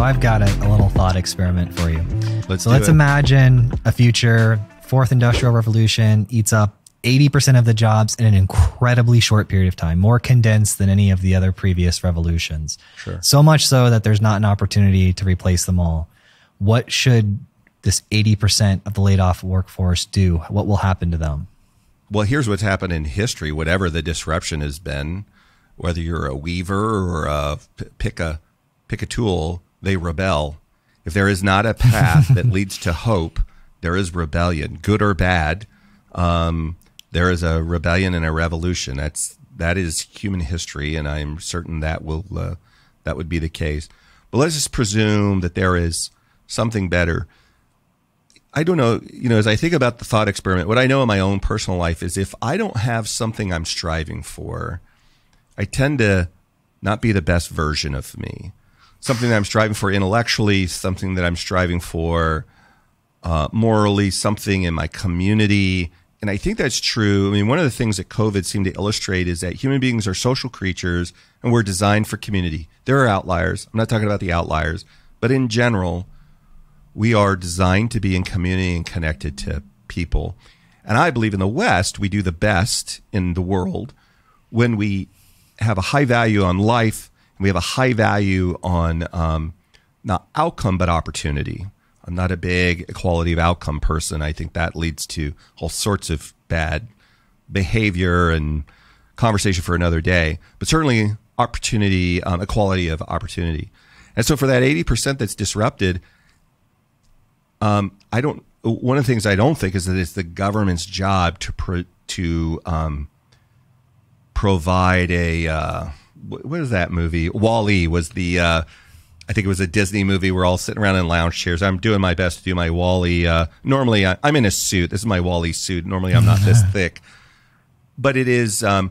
I've got a little thought experiment for you. Let's imagine a future fourth industrial revolution eats up 80% of the jobs in an incredibly short period of time, more condensed than any of the other previous revolutions. Sure. So much so that there's not an opportunity to replace them all. What should this 80% of the laid off workforce do? What will happen to them? Well, here's what's happened in history. Whatever the disruption has been, whether you're a weaver or pick a tool, they rebel. If there is not a path that leads to hope, there is rebellion, good or bad. There is a rebellion and a revolution. That is human history, and I'm certain that would be the case. But let's just presume that there is something better. I don't know, as I think about the thought experiment, what I know in my own personal life is if I don't have something I'm striving for, I tend to not be the best version of me. Something that I'm striving for intellectually, something that I'm striving for morally, something in my community. And I think that's true. I mean, one of the things that COVID seemed to illustrate is that human beings are social creatures and we're designed for community. There are outliers. I'm not talking about the outliers, but in general, we are designed to be in community and connected to people. And I believe in the West, we do the best in the world when we have a high value on life. And we have a high value on not outcome, but opportunity. I'm not a big equality of outcome person. I think that leads to all sorts of bad behavior and conversation for another day, but certainly opportunity, equality of opportunity. And so for that 80% that's disrupted, one of the things I don't think is that it's the government's job to provide what is that movie? WALL-E was I think it was a Disney movie. We're all sitting around in lounge chairs. I'm doing my best to do my WALL-E. Normally, I'm in a suit. This is my WALL-E suit. Normally, I'm not this thick. But it is in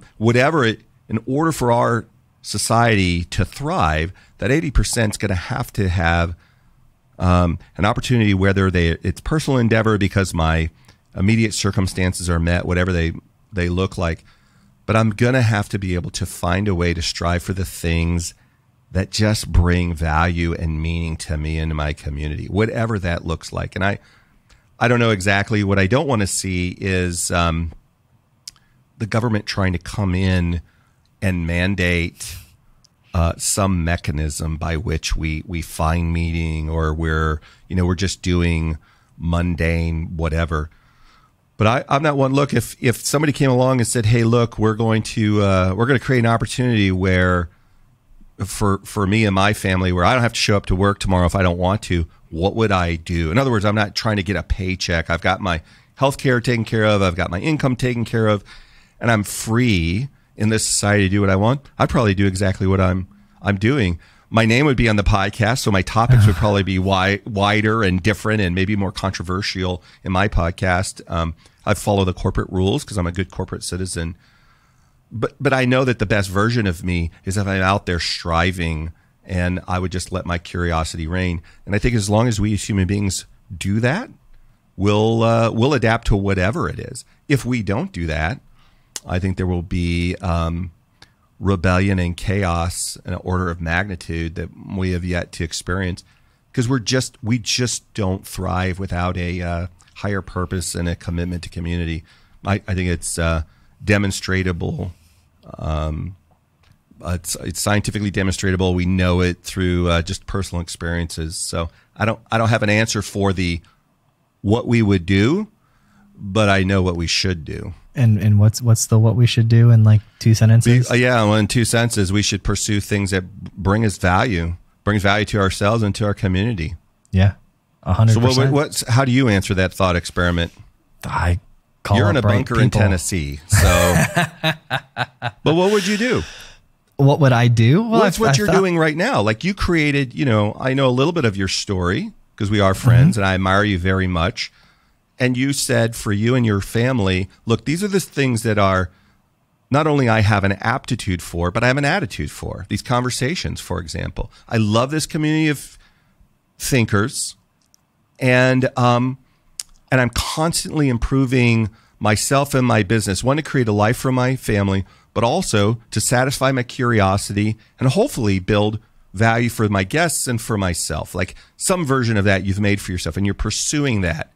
order for our society to thrive, that 80% is going to have an opportunity, whether it's personal endeavor because my immediate circumstances are met, whatever they look like. But I'm going to have to be able to find a way to strive for the things that just bring value and meaning to me and to my community, whatever that looks like. And I don't know exactly. What I don't want to see is the government trying to come in and mandate some mechanism by which we find meaning, or we're just doing mundane whatever. But I'm not one. Look, if somebody came along and said, "Hey, look, we're going to create an opportunity where for me and my family, where I don't have to show up to work tomorrow if I don't want to," what would I do? In other words, I'm not trying to get a paycheck. I've got my health care taken care of. I've got my income taken care of, and I'm free in this society to do what I want. I'd probably do exactly what I'm doing. My name would be on the podcast, so my topics would probably be wider and different and maybe more controversial in my podcast. I follow the corporate rules because I'm a good corporate citizen. But I know that the best version of me is if I'm out there striving, and I would just let my curiosity reign. And I think as long as we as human beings do that, we'll adapt to whatever it is. If we don't do that, I think there will be rebellion and chaos in an order of magnitude that we have yet to experience, because we just don't thrive without a higher purpose and a commitment to community. I think it's demonstratable. It's scientifically demonstratable. We know it through just personal experiences. So I don't have an answer for what we would do, but I know what we should do. And what's what we should do in like 2 sentences? Well, in 2 sentences, we should pursue things that brings value to ourselves and to our community. Yeah, 100%. So how do you answer that thought experiment? You're in a bunker in Tennessee, so. But what would you do? What would I do? Well, that's what you're doing right now. Like, you created, I know a little bit of your story because we are friends, and I admire you very much. And you said for you and your family, look, these are the things that are not only I have an aptitude for, but I have an attitude for. These conversations, for example. I love this community of thinkers, and I'm constantly improving myself and my business. One, to create a life for my family, but also to satisfy my curiosity and hopefully build value for my guests and for myself. Like some version of that you've made for yourself and you're pursuing that.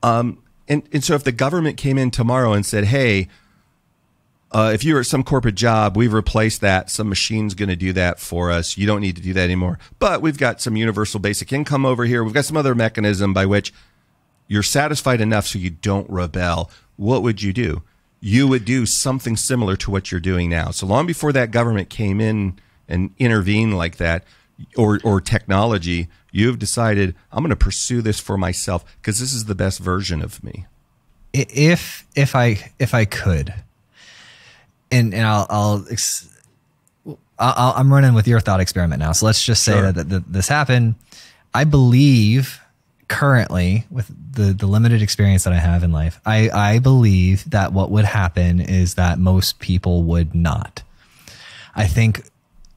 And so if the government came in tomorrow and said, hey, if you were at some corporate job, we've replaced that. Some machine's going to do that for us. You don't need to do that anymore. But we've got some universal basic income over here. We've got some other mechanism by which you're satisfied enough so you don't rebel. What would you do? You would do something similar to what you're doing now. So long before that government came in and intervened like that, or technology, you've decided, I'm going to pursue this for myself because this is the best version of me. If I could. And I'm running with your thought experiment now. So let's just say Sure. that this happened. I believe currently with the limited experience that I have in life, I believe that what would happen is that most people would not. I think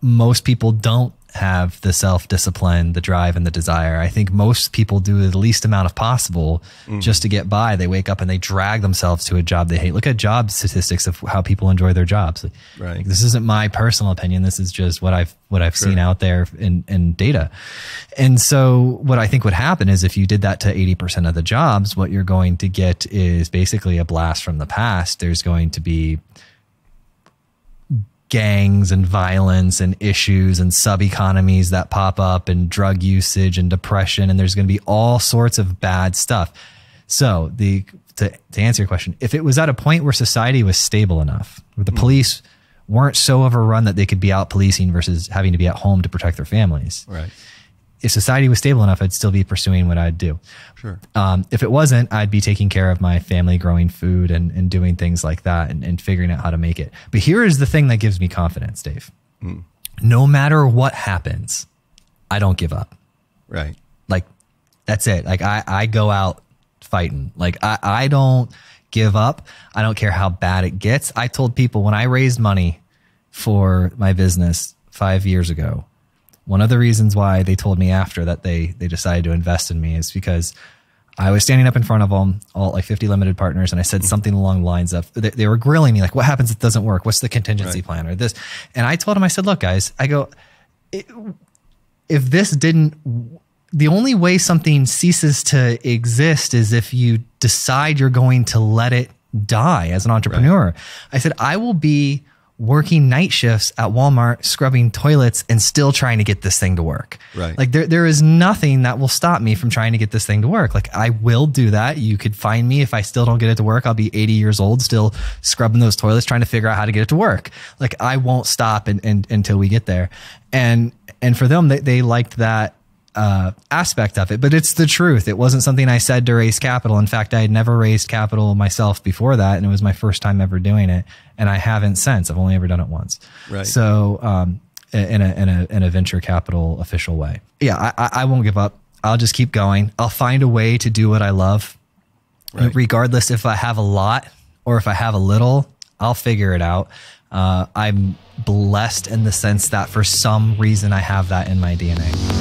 most people don't have the self-discipline, the drive, and the desire. I think most people do the least amount of possible just to get by. They wake up and they drag themselves to a job they hate. Look at job statistics of how people enjoy their jobs. Right. Like, this isn't my personal opinion. This is just what I've seen out there in data. And so what I think would happen is if you did that to 80% of the jobs, what you're going to get is basically a blast from the past. There's going to be gangs and violence and issues and sub-economies that pop up and drug usage and depression. And there's going to be all sorts of bad stuff. So to answer your question, if it was at a point where society was stable enough, where the police weren't so overrun that they could be out policing versus having to be at home to protect their families. Right. If society was stable enough, I'd still be pursuing what I'd do. Sure. If it wasn't, I'd be taking care of my family, growing food and doing things like that and figuring out how to make it. But here is the thing that gives me confidence, Dave. No matter what happens, I don't give up. Right. Like, that's it. Like I go out fighting. Like I don't give up. I don't care how bad it gets. I told people when I raised money for my business 5 years ago, one of the reasons why they told me after that they decided to invest in me is because I was standing up in front of them, all like 50 limited partners, and I said something along the lines of, they were grilling me like, what happens if it doesn't work? What's the contingency plan or this? And I told them, I said, look, guys, I go, if this didn't, the only way something ceases to exist is if you decide you're going to let it die as an entrepreneur. Right. I said, I will be working night shifts at Walmart, scrubbing toilets and still trying to get this thing to work. Right. Like there is nothing that will stop me from trying to get this thing to work. Like I will do that. You could find me if I still don't get it to work. I'll be 80 years old, still scrubbing those toilets, trying to figure out how to get it to work. Like I won't stop until we get there. And for them, they liked that aspect of it, but it's the truth. It wasn't something I said to raise capital. In fact, I had never raised capital myself before that. And it was my first time ever doing it. And I haven't since. I've only ever done it once. Right. So, in a venture capital official way. Yeah. I won't give up. I'll just keep going. I'll find a way to do what I love. Right. Regardless if I have a lot or if I have a little, I'll figure it out. I'm blessed in the sense that for some reason I have that in my DNA.